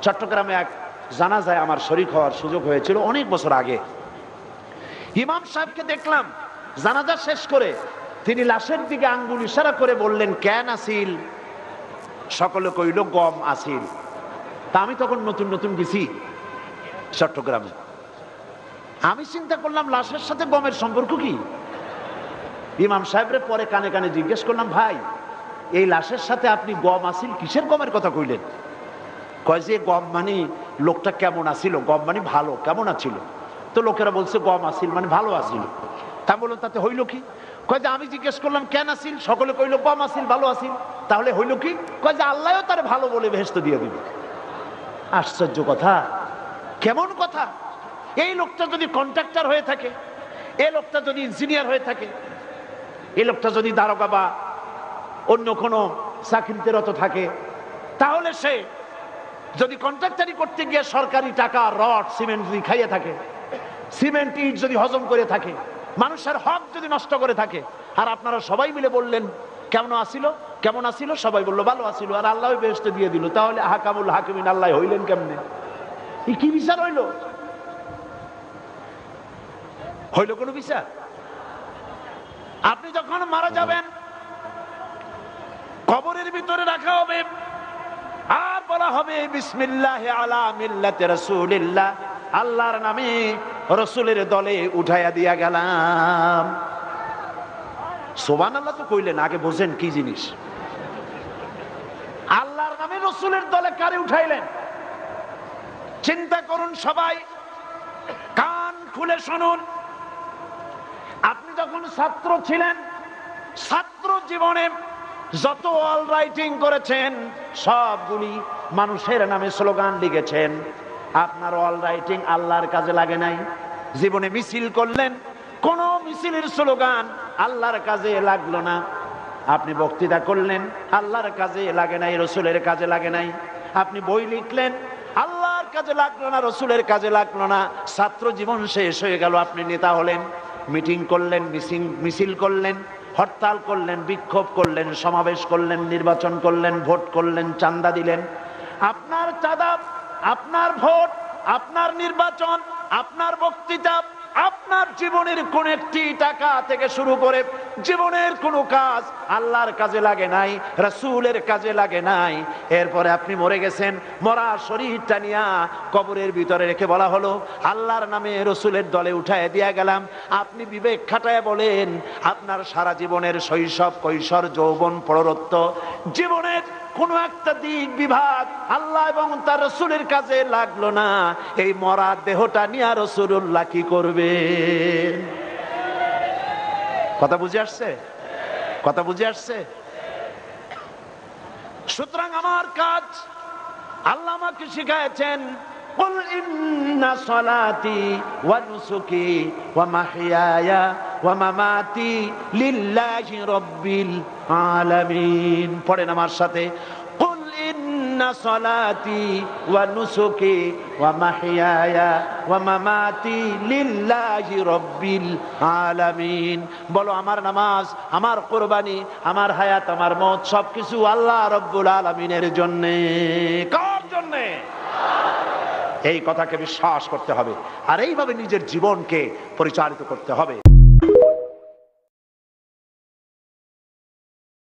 চট্টগ্রামে এক জানাজায় আমার শরীক হওয়ার সুযোগ হয়েছিল অনেক বছর আগে। ইমাম সাহেবকে দেখলাম জানাজা শেষ করে তিনি লাশের দিকে আঙ্গুল ইশারা করে বললেন, কেন আসিল? সকলে কইল গম আসিল। তা আমি তখন নতুন নতুন গেছি চট্টগ্রামে, আমি চিন্তা করলাম লাশের সাথে গমের সম্পর্ক কি? ইমাম সাহেবরে পরে কানে কানে জিজ্ঞেস করলাম, ভাই এই লাশের সাথে আপনি গম আসিল কিসের গমের কথা কইলেন? কয় যে গম মানে লোকটা কেমন আছিল, গম মানে ভালো, কেমন আছিল? তো লোকেরা বলছে গম আসিল মানে ভালো আছিল। তা বললাম তাতে হইল কি? কয় যে আমি জিজ্ঞেস করলাম কেন আসিল, সকলে কইল গম আসিল, ভালো আসিল, তাহলে হইল কি? কয় যে আল্লাহও তার ভালো বলে বেহেশত দিয়ে দিবে। আশ্চর্য কথা, কেমন কথা! এই লোকটা যদি কন্ট্রাক্টর হয়ে থাকে, এই লোকটা যদি ইঞ্জিনিয়ার হয়ে থাকে, এই লোকটা যদি দারোগা বা অন্য কোনো চাকরিতে রত থাকে, তাহলে সে যদি কন্ট্রাক্টারি করতে গিয়ে সরকারি টাকা রড সিমেন্ট যদি খাইয়ে থাকে, সিমেন্ট ইট যদি হজম করে থাকে, মানুষের হক যদি নষ্ট করে থাকে, আর আপনারা সবাই মিলে বললেন কেমন আসিল, কেমন আসিল, সবাই বললো ভালো আসিল, আর আল্লাহ বেহেশত দিয়ে দিল, তাহলে হাকামুল হাকিমিন আল্লাহ হইলেন কেমনে? কি বিচার হইল? হইল কোন বিচার? আপনি যখন মারা যাবেন কবরের ভিতরে রাখা হবে আর বলা হবে বিসমিল্লাহ আলা মিল্লাতে রাসূলিল্লাহ, আল্লাহর নামে রাসূলের দলে উঠাইয়া দিয়া গেলাম। সুবহানাল্লাহ তো কইলেন, আগে বোঝেন কি জিনিস। আল্লাহর নামে রাসূলের দলে কারে উঠাইলেন? চিন্তা করুন সবাই, কান খুলে শুনুন। আপনি যখন ছাত্র ছিলেন, ছাত্র জীবনে যত অল রাইটিং করেছেন সবগুলি মানুষের নামে স্লোগান লিখেছেন, আপনার অল রাইটিং আল্লাহর কাজে লাগে নাই। জীবনে মিছিল করলেন, কোন মিছিলের স্লোগান আল্লাহর কাজে লাগলো না। আপনি বক্তৃতা করলেন, আল্লাহর কাজে লাগে নাই, রসুলের কাজে লাগে নাই। আপনি বই লিখলেন, আল্লাহর কাজে লাগলো না, রসুলের কাজে লাগলো না। ছাত্র জীবন শেষ হয়ে গেল, আপনি নেতা হলেন, মিটিং করলেন, মিছিল করলেন, হরতাল করলেন, বিক্ষোভ করলেন, সমাবেশ করলেন, নির্বাচন করলেন, ভোট করলেন, চাঁদা দিলেন। আপনার চাঁদা, আপনার ভোট, আপনার নির্বাচন, আপনার বক্তৃতা, আপনার জীবনের কোন একটি টাকা থেকে শুরু করে জীবনের কোন কাজ আল্লাহর কাজে লাগে নাই, রাসূলের কাজে লাগে নাই। এরপরে আপনি মরে গেছেন, মরা শরীরটা নিয়া কবরের ভিতরে রেখে বলা হলো আল্লাহর নামে রাসূলের দলে উঠায় দিয়া গেলাম। আপনি বিবেক খাটায় বলেন, আপনার সারা জীবনের শৈশব, কৈশোর, যৌবন, প্রৌঢ়ত্ব, জীবনের কোন একটা দিক বিভাগ আল্লাহ এবং তার রাসূলের কাজে লাগলো না। এই মরা দেহটা নিয়ে রাসূলুল্লাহ কি করবে? কথা বুঝে আসছে? কথা বুঝে আসছে? সুতরাং আমার কাজ, আল্লাহ আমাকে শিখাচ্ছেন, কুল ইন্না সলাতি ওয়া নুসুকি ওয়া মাহইয়ায়া ওয়া মামাতি লিল্লাহি রাব্বিল আলামিন। পড়েন আমার সাথে, কুল ইন্না সলাতি ওয়া নুসুকি ওয়া মাহইয়ায়া ওয়া মামাতি লিল্লাহি রাব্বিল আলামিন। বলো আমার নামাজ, আমার কুরবানি, আমার হায়াত, আমার মওত সবকিছু আল্লাহ রাব্বুল আলামিনের জন্য। কার জন্য? এই কথাকে বিশ্বাস করতে হবে, আর এইভাবে নিজের জীবনকে পরিচালিত করতে হবে।